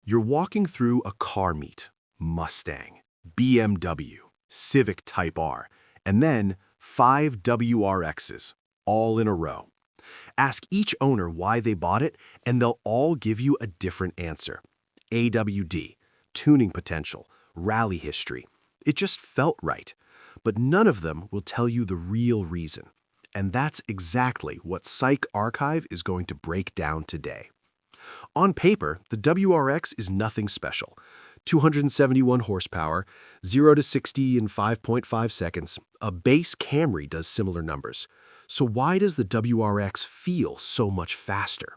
You're walking through a car meet, Mustang, BMW, Civic Type R, and then 5 WRXs, all in a row. Ask each owner why they bought it, and they'll all give you a different answer. AWD, tuning potential, rally history. It just felt right. But none of them will tell you the real reason. And that's exactly what Psych Archive is going to break down today. On paper, the WRX is nothing special. 271 horsepower, 0 to 60 in 5.5 seconds. A base Camry does similar numbers. So why does the WRX feel so much faster?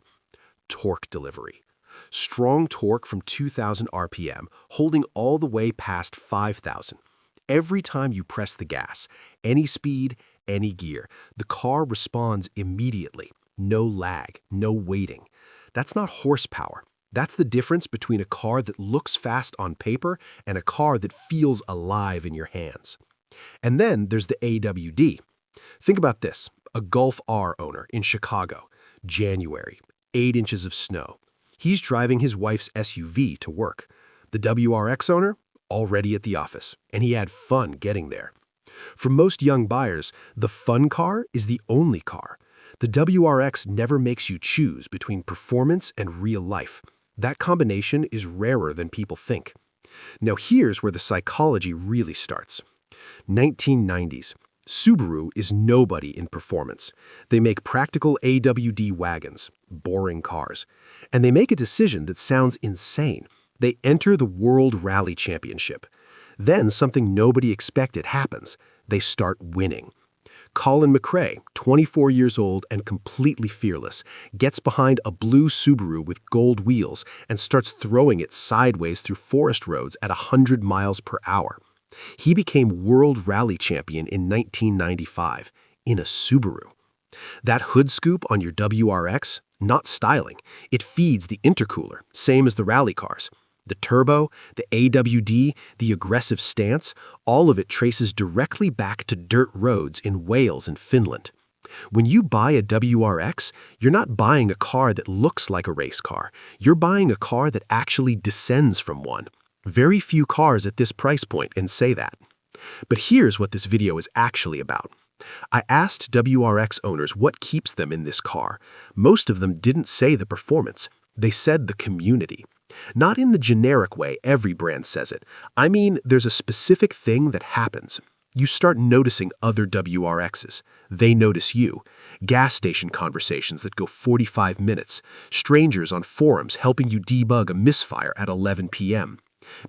Torque delivery. Strong torque from 2,000 RPM, holding all the way past 5,000. Every time you press the gas, any speed, any gear, the car responds immediately. No lag, no waiting. That's not horsepower. That's the difference between a car that looks fast on paper and a car that feels alive in your hands. And then there's the AWD. Think about this. A Golf R owner in Chicago, January, 8 inches of snow. He's driving his wife's SUV to work. The WRX owner, already at the office, and he had fun getting there. For most young buyers, the fun car is the only car. The WRX never makes you choose between performance and real life. That combination is rarer than people think. Now here's where the psychology really starts. 1990s. Subaru is nobody in performance. They make practical AWD wagons, boring cars. And they make a decision that sounds insane. They enter the World Rally Championship. Then something nobody expected happens. They start winning. Colin McRae, 24 years old and completely fearless, gets behind a blue Subaru with gold wheels and starts throwing it sideways through forest roads at 100 miles per hour. He became World Rally Champion in 1995 in a Subaru. That hood scoop on your WRX, not styling. It feeds the intercooler, same as the rally cars. The turbo, the AWD, the aggressive stance, all of it traces directly back to dirt roads in Wales and Finland. When you buy a WRX, you're not buying a car that looks like a race car. You're buying a car that actually descends from one. Very few cars at this price point can say that. But here's what this video is actually about. I asked WRX owners what keeps them in this car. Most of them didn't say the performance. They said the community. Not in the generic way every brand says it. I mean, there's a specific thing that happens. You start noticing other WRXs. They notice you. Gas station conversations that go 45 minutes. Strangers on forums helping you debug a misfire at 11 p.m.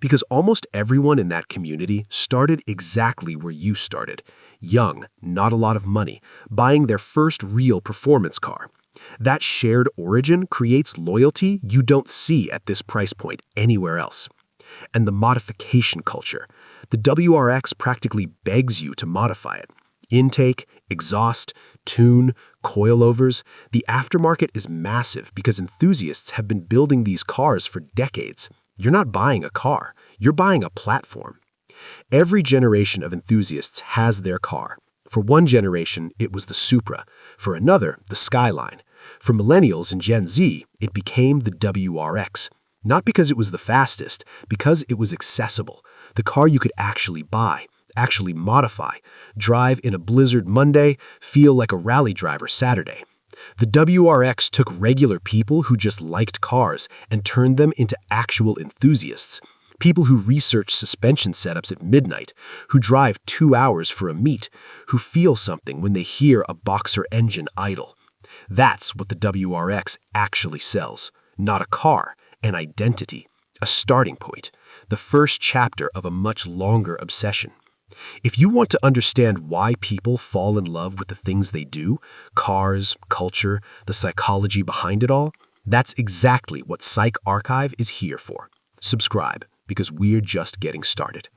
Because almost everyone in that community started exactly where you started. Young, not a lot of money, buying their first real performance car. That shared origin creates loyalty you don't see at this price point anywhere else. And the modification culture. The WRX practically begs you to modify it. Intake, exhaust, tune, coilovers. The aftermarket is massive because enthusiasts have been building these cars for decades. You're not buying a car, you're buying a platform. Every generation of enthusiasts has their car. For one generation, it was the Supra. For another, the Skyline. For Millennials and Gen Z, it became the WRX. Not because it was the fastest, because it was accessible. The car you could actually buy, actually modify, drive in a blizzard Monday, feel like a rally driver Saturday. The WRX took regular people who just liked cars and turned them into actual enthusiasts. People who research suspension setups at midnight, who drive 2 hours for a meet, who feel something when they hear a boxer engine idle. That's what the WRX actually sells. Not a car, an identity, a starting point, the first chapter of a much longer obsession. If you want to understand why people fall in love with the things they do, cars, culture, the psychology behind it all, that's exactly what Psych Archive is here for. Subscribe, because we're just getting started.